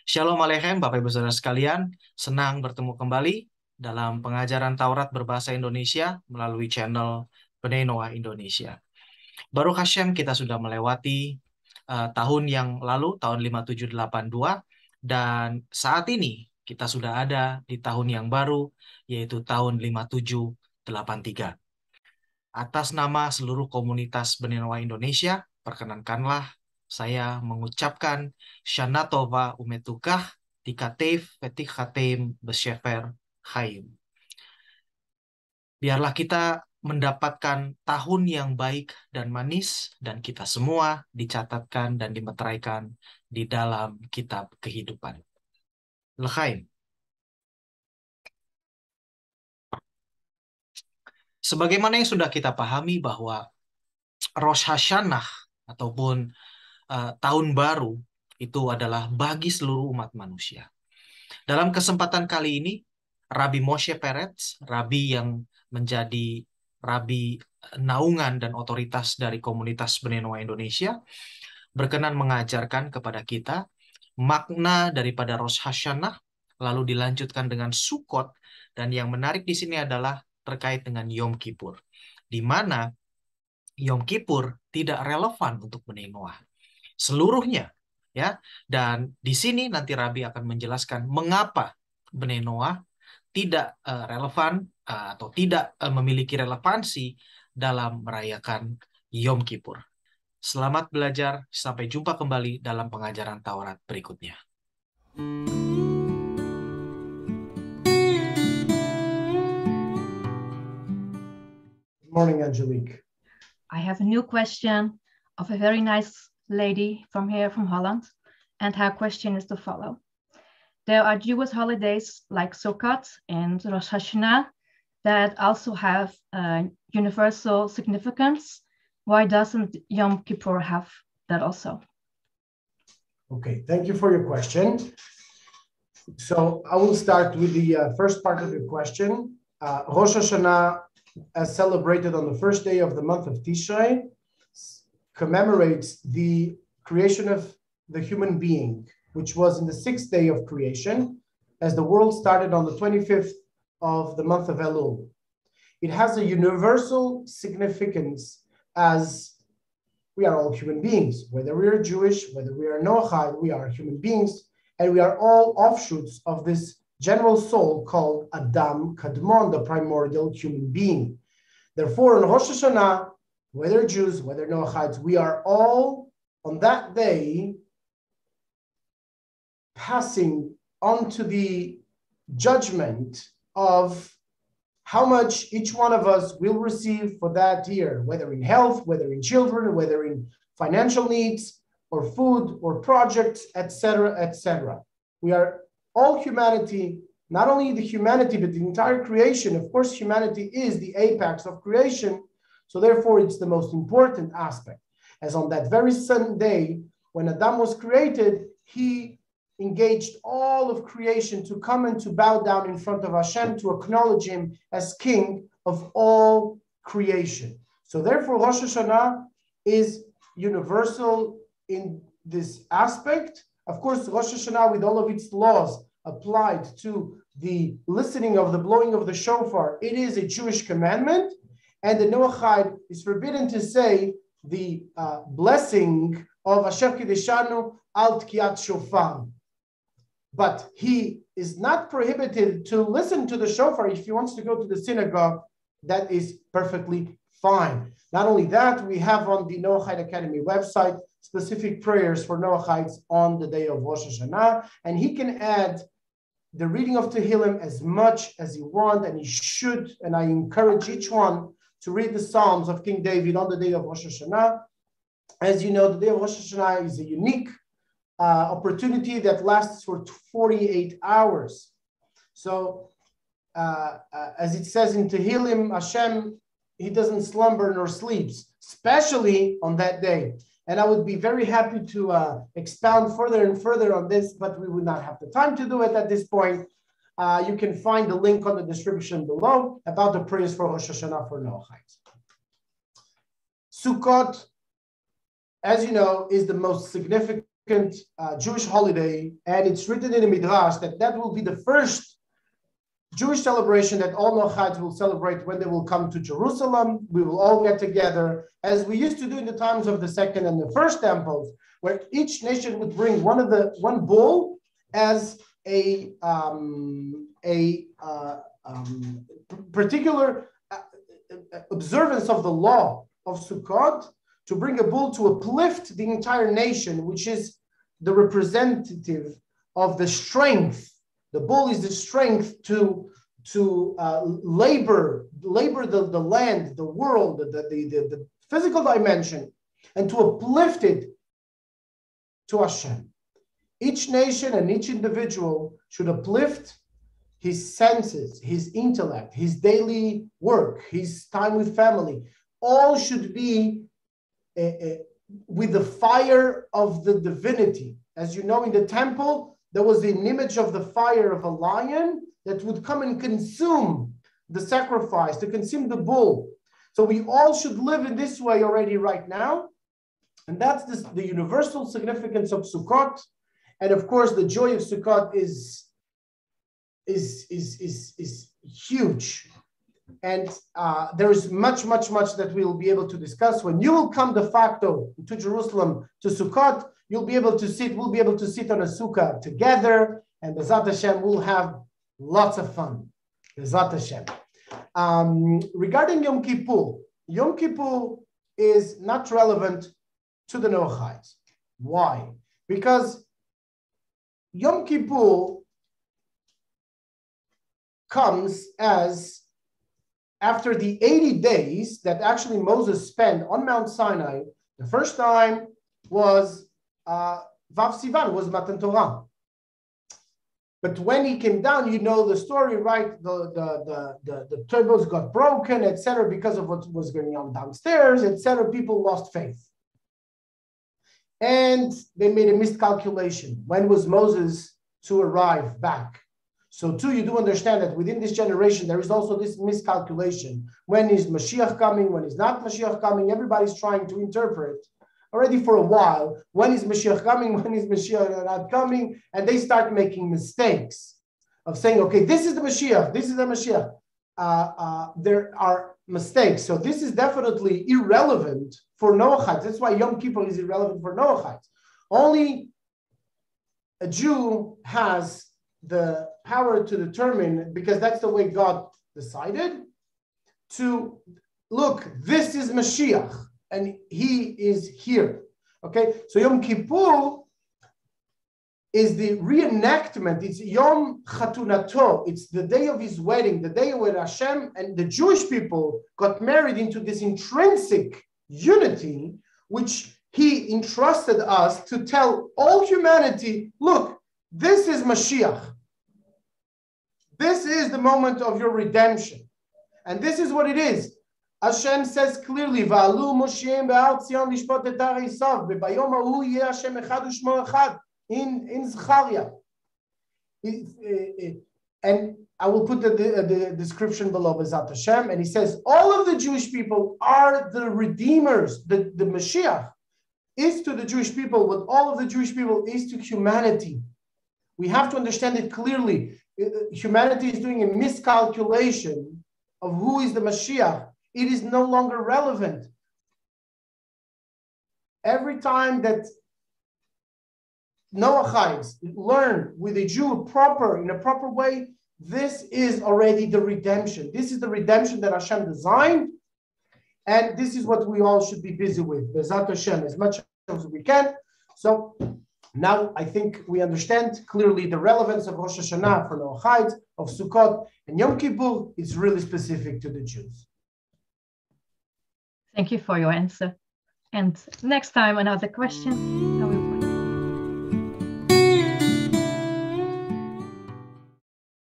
Shalom Aleichem, Bapak Ibu Saudara sekalian. Senang bertemu kembali dalam pengajaran Taurat berbahasa Indonesia melalui channel Bnei Noah Indonesia. Baruch HASHEM, kita sudah melewati tahun yang lalu, tahun 5782, dan saat ini kita sudah ada di tahun yang baru, yaitu tahun 5783. Atas nama seluruh komunitas Bnei Noah Indonesia, perkenankanlah saya mengucapkan Shana Tova Umetukah Tikatev Vetich Hatem Beshefer Chaim. Biarlah kita mendapatkan tahun yang baik dan manis, dan kita semua dicatatkan dan dimeteraikan di dalam kitab kehidupan. L'chaim. Sebagaimana yang sudah kita pahami bahwa Rosh Hashanah ataupun tahun baru itu adalah bagi seluruh umat manusia. Dalam kesempatan kali ini, Rabbi Moshe Perets, Rabbi yang menjadi Rabbi naungan dan otoritas dari komunitas Bnei Noah Indonesia, berkenan mengajarkan kepada kita makna daripada Rosh Hashanah, lalu dilanjutkan dengan Sukkot, dan yang menarik di sini adalah terkait dengan Yom Kippur, di mana Yom Kippur tidak relevan untuk Bnei Noah seluruhnya, ya. Dan di sini nanti Rabi akan menjelaskan mengapa Bnei Noah tidak relevan atau tidak memiliki relevansi dalam merayakan Yom Kippur. Selamat belajar, sampai jumpa kembali dalam pengajaran Taurat berikutnya. Good morning, Angelique. I have a new question of a very nice lady from here from Holland, and her question is to follow. There are Jewish holidays like Sukkot and Rosh Hashanah that also have universal significance. Why doesn't Yom Kippur have that also? Okay, thank you for your question. So I will start with the first part of your question. Rosh Hashanah, as celebrated on the first day of the month of Tishrei, commemorates the creation of the human being, which was in the sixth day of creation, as the world started on the 25th of the month of Elul. It has a universal significance as we are all human beings. Whether we are Jewish, whether we are Noahide, we are human beings, and we are all offshoots of this general soul called Adam Kadmon, the primordial human being. Therefore, on Rosh Hashanah, whether Jews, whether Noahides, we are all on that day passing on to the judgment of how much each one of us will receive for that year, whether in health, whether in children, whether in financial needs, or food, or projects, etc., etc. We are all humanity, not only the humanity, but the entire creation. Of course, humanity is the apex of creation, so therefore it's the most important aspect. As on that very Sunday, when Adam was created, he engaged all of creation to come and to bow down in front of HaShem, to acknowledge him as king of all creation. So therefore, Rosh Hashanah is universal in this aspect. Of course, Rosh Hashanah, with all of its laws applied to the listening of the blowing of the shofar, it is a Jewish commandment, and the Noahide is forbidden to say the blessing of Asher Kideshanu al Tkiat Shofar. But he is not prohibited to listen to the shofar. If he wants to go to the synagogue, that is perfectly fine. Not only that, we have on the Noahide Academy website specific prayers for Noahides on the day of Rosh Hashanah, and he can add the reading of Tehillim as much as he wants, and he should, and I encourage each one to read the Psalms of King David on the day of Rosh Hashanah. As you know, the day of Rosh Hashanah is a unique opportunity that lasts for 48 hours. So, as it says in Tehillim, Hashem, he doesn't slumber nor sleeps, especially on that day. And I would be very happy to expound further and further on this, but we would not have the time to do it at this point. You can find the link on the description below about the prayers for Rosh Hashanah for Noahides. Sukkot, as you know, is the most significant Jewish holiday, and it's written in the Midrash that will be the first Jewish celebration that all Noahides will celebrate when they will come to Jerusalem. We will all get together, as we used to do in the times of the second and the first temples, where each nation would bring one bull as a particular observance of the law of Sukkot, to bring a bull to uplift the entire nation, which is the representative of the strength. The bull is the strength to labor the land, the world, the physical dimension, and to uplift it to HaShem. Each nation and each individual should uplift his senses, his intellect, his daily work, his time with family. All should be with the fire of the divinity. As you know, in the temple, there was an image of the fire of a lion that would come and consume the sacrifice, to consume the bull. So we all should live in this way already right now. And that's the universal significance of Sukkot. And of course, the joy of Sukkot is huge. And there is much that we'll be able to discuss. When you will come de facto to Jerusalem to Sukkot, we'll be able to sit on a sukkah together, and Bezat Hashem will have lots of fun. Bezat Hashem. Regarding Yom Kippur is not relevant to the Noahides. Why? Because Yom Kippur comes as after the 80 days that actually Moses spent on Mount Sinai. The first time was Vav Sivan, was Matan Torah. But when he came down, you know the story, right? The tables got broken, etc., because of what was going on downstairs, etc. People lost faith. And they made a miscalculation. When was Moses to arrive back? So too, you do understand that within this generation, there is also this miscalculation. When is Mashiach coming? When is not Mashiach coming? Everybody's trying to interpret already for a while. When is Mashiach coming? When is Mashiach not coming? And they start making mistakes of saying, okay, this is the Mashiach. This is the Mashiach. There are mistakes. So this is definitely irrelevant for Noahides. That's why Yom Kippur is irrelevant for Noahides. Only a Jew has the power to determine, because that's the way God decided, to look, this is Mashiach, and he is here. Okay, so Yom Kippur is the reenactment, it's Yom Chatunato, it's the day of his wedding, the day where Hashem and the Jewish people got married into this intrinsic unity, which he entrusted us to tell all humanity, look, this is Mashiach. This is the moment of your redemption. And this is what it is. Hashem says clearly, Va'alu Mosheim be'ar Tzion lishpot et har Esav, ve'bayom hahu yeh Hashem echad u'shmo echad, in Zechariah. And I will put the description below, Bezat Hashem. And he says, all of the Jewish people are the redeemers. The Mashiach is to the Jewish people what all of the Jewish people is to humanity. We have to understand it clearly. Humanity is doing a miscalculation of who is the Mashiach. It is no longer relevant. Every time that Noahides learn with a Jew in a proper way, this is already the redemption. This is the redemption that Hashem designed. And this is what we all should be busy with. Bezat Hashem, as much as we can. So now I think we understand clearly the relevance of Rosh Hashanah for Noahides, of Sukkot, and Yom Kippur is really specific to the Jews. Thank you for your answer. And next time, another question.